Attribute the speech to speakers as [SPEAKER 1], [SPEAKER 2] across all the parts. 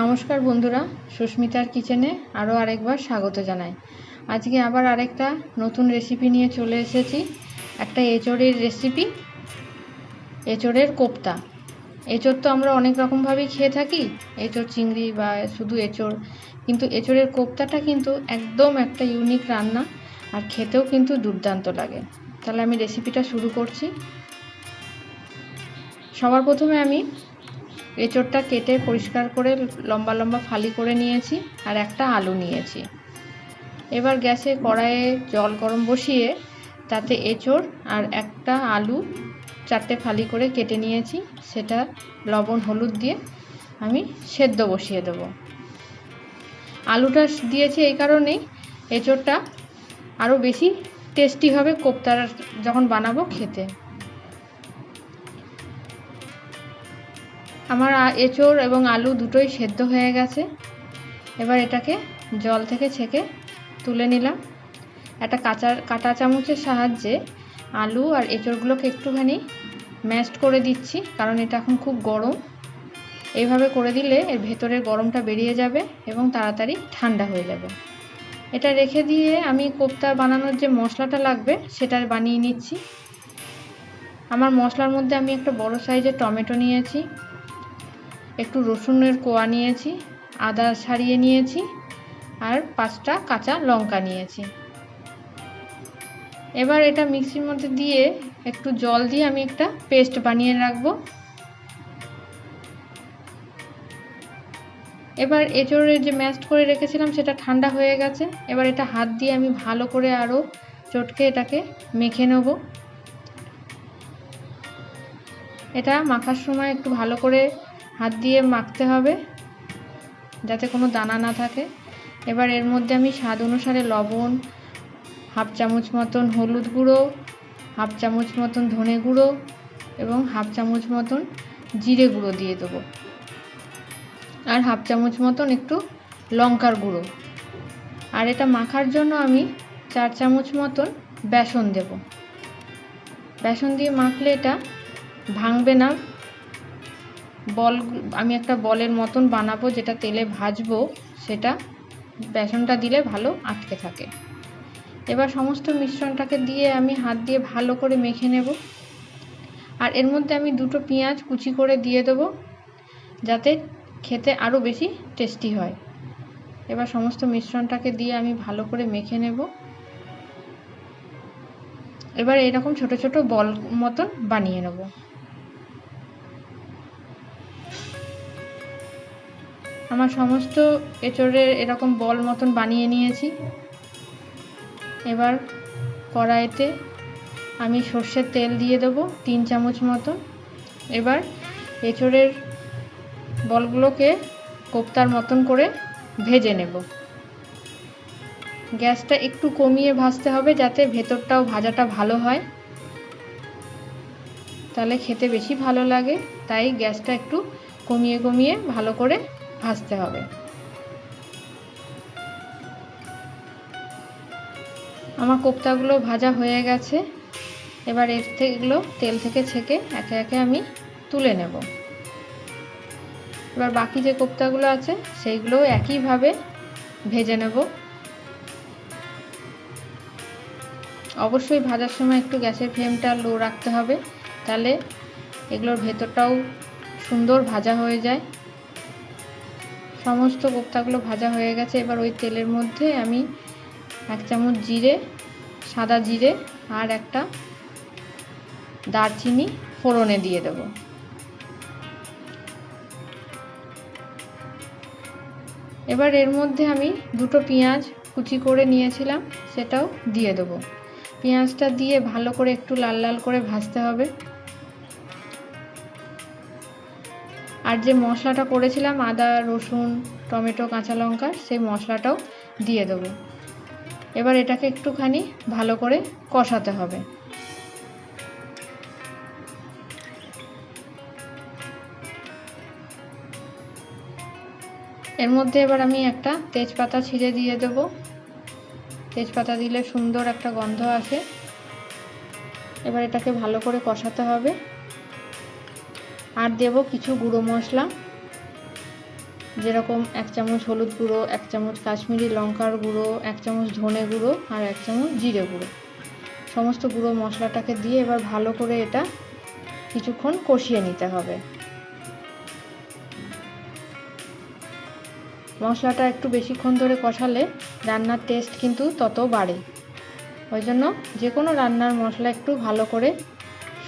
[SPEAKER 1] নমস্কার বন্ধুরা, সুস্মিতার কিচেনে আরও আরেকবার স্বাগত জানাই। আজকে আবার আরেকটা নতুন রেসিপি নিয়ে চলে এসেছি। একটা এঁচোড়ের রেসিপি, এঁচোড়ের কোপ্তা। এঁচোড় তো আমরা অনেক রকমভাবেই খেয়ে থাকি, এঁচোড় চিংড়ি বা শুধু এঁচোড়, কিন্তু এঁচোড়ের কোপ্তাটা কিন্তু একদম একটা ইউনিক রান্না, আর খেতেও কিন্তু দুর্দান্ত লাগে। তাহলে আমি রেসিপিটা শুরু করছি। সবার প্রথমে আমি এঁচোড়টা কেটে পরিষ্কার করে লম্বা লম্বা ফালি করে নিয়েছি, আর একটা আলু নিয়েছি। এবার গ্যাসে কড়াইয়ে জল গরম বসিয়ে তাতে এঁচোড় আর একটা আলু 4টে ফালি করে কেটে নিয়েছি, সেটা লবণ হলুদ দিয়ে আমি সেদ্ধ বসিয়ে দেব। আলুটা দিয়েছি এই কারণেই, এঁচোড়টা আরও বেশি টেস্টি হবে কোপ্তার যখন বানাবো খেতে। আমার এঁচোড় এবং আলু দুটোই সেদ্ধ হয়ে গেছে। এবার এটাকে জল থেকে ছেঁকে তুলে নিলাম। একটা কাঁটা চামচের সাহায্যে আলু আর এঁচোড়গুলোকে একটুখানি ম্যাশড করে দিচ্ছি, কারণ এটা এখন খুব গরম। এইভাবে করে দিলে এর ভেতরের গরমটা বেরিয়ে যাবে এবং তাড়াতাড়ি ঠান্ডা হয়ে যাবে। এটা রেখে দিয়ে আমি কোপ্তা বানানোর যে মশলাটা লাগবে সেটা বানিয়ে নিচ্ছি। আমার মশলার মধ্যে আমি একটা বড় সাইজের টমেটো নিয়েছি, একটু রসুনের কোয়া নিয়েছি, আদা ছাড়িয়ে নিয়েছি, আর 5টা কাঁচা লঙ্কা নিয়েছি। এবার এটা মিক্সির মধ্যে দিয়ে একটু জল দিয়ে আমি একটা পেস্ট বানিয়ে রাখবো। এবার এঁচোড়ের যে ম্যাশড করে রেখেছিলাম সেটা ঠান্ডা হয়ে গেছে। এবার এটা হাত দিয়ে আমি ভালো করে আরও চটকে এটাকে মেখে নেব। এটা মাখার সময় একটু ভালো করে হাত দিয়ে মাখতে হবে যাতে কোনো দানা না থাকে। এবার এর মধ্যে আমি স্বাদ অনুসারে লবণ, হাফ চামচ মতন হলুদ গুঁড়ো, হাফ চামচ মতন ধনে গুঁড়ো এবং হাফ চামচ মতন জিরে গুঁড়ো দিয়ে দেবো, আর হাফ চামচ মতন একটু লঙ্কার গুঁড়ো। আর এটা মাখার জন্য আমি 4 চামচ মতন বেসন দেব। বেসন দিয়ে মাখলে এটা ভাঙবে না। আমি একটা বলের মতন বানাবো, যেটা তেলে ভাজবো, সেটা বেসনটা দিলে ভালো আটকে থাকে। এবার সমস্ত মিশ্রণটাকে দিয়ে আমি হাত দিয়ে ভালো করে মেখে নেব। আর এর মধ্যে আমি 2টো পেঁয়াজ কুচি করে দিয়ে দেবো, যাতে খেতে আরও বেশি টেস্টি হয়। এবার সমস্ত মিশ্রণটাকে দিয়ে আমি ভালো করে মেখে নেব। এবার এরকম ছোট ছোট বল মতন বানিয়ে নেব। আমার সমস্ত এঁচোড়ের এরকম বল মতন বানিয়ে নিয়েছি। এবার কড়াইতে আমি সর্ষের তেল দিয়ে দেবো 3 চামচ মতন। এবার এঁচোড়ের বলগুলোকে কোপ্তার মতন করে ভেজে নেব। গ্যাসটা একটু কমিয়ে ভাজতে হবে, যাতে ভেতরটাও ভাজাটা ভালো হয়, তাহলে খেতে বেশি ভালো লাগে। তাই গ্যাসটা একটু কমিয়ে কমিয়ে ভালো করে ভাজতে হবে। আমার কোপ্তাগুলো ভাজা হয়ে গেছে। এবার এগুলো তেল থেকে ছেঁকে একে একে আমি তুলে নেব। এবার বাকি যে কোপ্তাগুলো আছে সেইগুলো একইভাবে ভেজে নেব। অবশ্যই ভাজার সময় একটু গ্যাসের ফ্লেমটা লো রাখতে হবে, তাহলে এগুলোর ভেতরটাও সুন্দর ভাজা হয়ে যায়। সমস্ত কোপ্তাগুলো ভাজা হয়ে গেছে। এবার ওই তেলের মধ্যে আমি 1 চামচ জিরে, সাদা জিরে আর একটা দারচিনি ফোড়নে দিয়ে দেব। এবার এর মধ্যে আমি 2টো পেঁয়াজ কুচি করে নিয়েছিলাম, সেটাও দিয়ে দেব। পেঁয়াজটা দিয়ে ভালো করে একটু লাল লাল করে ভাজতে হবে। আর যে মশলাটা করেছিলাম আদা, রসুন, টমেটো, কাঁচা লঙ্কা, সেই মশলাটাও দিয়ে দেবো। এবার এটাকে একটুখানি ভালো করে কষাতে হবে। এর মধ্যে এবার আমি একটা তেজপাতা ছিঁড়ে দিয়ে দেব। তেজপাতা দিলে সুন্দর একটা গন্ধ আসে। এবার এটাকে ভালো করে কষাতে হবে। আর দেব কিছু গুঁড়ো মশলা, যেরকম 1 চামচ হলুদ গুঁড়ো, 1 চামচ কাশ্মীরি লঙ্কার গুঁড়ো, 1 চামচ ধনে গুঁড়ো আর 1 চামচ জিরে গুঁড়ো, সমস্ত গুঁড়ো মশলাটাকে দিয়ে এবার ভালো করে এটা কিছুক্ষণ কষিয়ে নিতে হবে। মশলাটা একটু বেশিক্ষণ ধরে কষালে রান্নার টেস্ট কিন্তু তত বাড়ে। ওই জন্য যে কোনো রান্নার মশলা একটু ভালো করে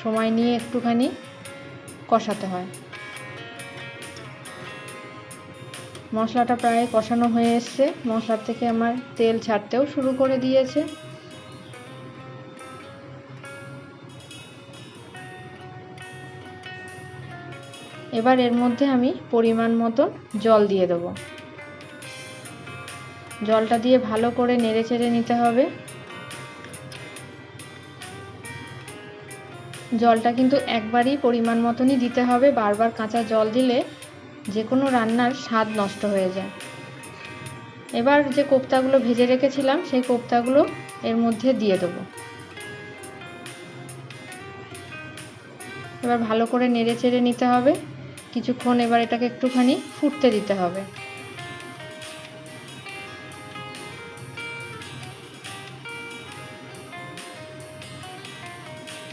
[SPEAKER 1] সময় নিয়ে একটুখানি কষাতে হয়। মশলাটা প্রায় কষানো হয়ে এসছে, মশলার থেকে আমার তেল ছাড়তেও শুরু করে দিয়েছে। এবার এর মধ্যে আমি পরিমাণ মতো জল দিয়ে দেবো। জলটা দিয়ে ভালো করে নেড়ে চেড়ে নিতে হবে। জলটা কিন্তু একবারই পরিমাণ মতনই দিতে হবে, বারবার কাঁচা জল দিলে যে কোনো রান্নার স্বাদ নষ্ট হয়ে যায়। এবার যে কোপ্তাগুলো ভেজে রেখেছিলাম সেই কোপ্তাগুলো এর মধ্যে দিয়ে দেবো। এবার ভালো করে নেড়ে চেড়ে নিতে হবে কিছুক্ষণ। এবার এটাকে একটুখানি ফুটতে দিতে হবে।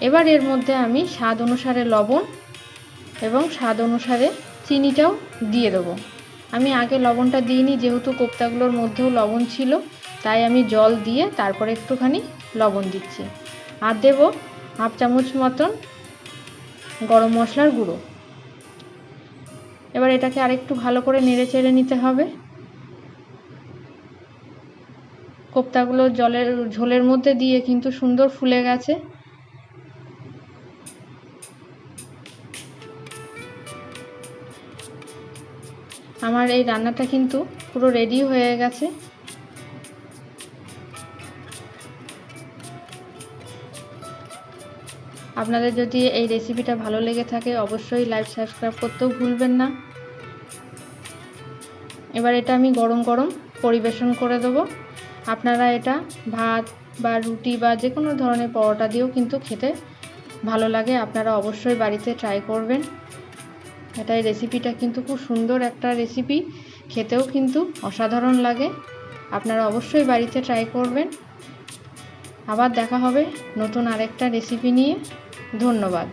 [SPEAKER 1] এবার এর মধ্যে আমি স্বাদ অনুসারে লবণ এবং স্বাদ অনুসারে চিনিটাও দিয়ে দেবো। আমি আগে লবণটা দিইনি, যেহেতু কোপ্তাগুলোর মধ্যেও লবণ ছিল, তাই আমি জল দিয়ে তারপরে একটুখানি লবণ দিচ্ছি। আর দেব 1/2 চামচ মতন গরম মশলার গুঁড়ো। এবার এটাকে আরেকটু ভালো করে নেড়ে চেড়ে নিতে হবে। কোপ্তাগুলো ঝোলের মধ্যে দিয়ে কিন্তু সুন্দর ফুলে গেছে। আমার এই রান্নাটা কিন্তু পুরো রেডি হয়ে গেছে। আপনাদের যদি এই রেসিপিটা ভালো লেগে থাকে অবশ্যই লাইক সাবস্ক্রাইব করতেও ভুলবেন না। এবার এটা আমি গরম গরম পরিবেশন করে দেবো। আপনারা এটা ভাত বা রুটি বা যে কোনো ধরনের পরোটা দিয়েও কিন্তু খেতে ভালো লাগে। আপনারা অবশ্যই বাড়িতে ট্রাই করবেন। এই রেসিপিটা কিন্তু খুব সুন্দর একটা রেসিপি, খেতেও কিন্তু অসাধারণ লাগে। আপনারা অবশ্যই বাড়িতে ট্রাই করবেন। আবার দেখা হবে নতুন আরেকটা রেসিপি নিয়ে। ধন্যবাদ।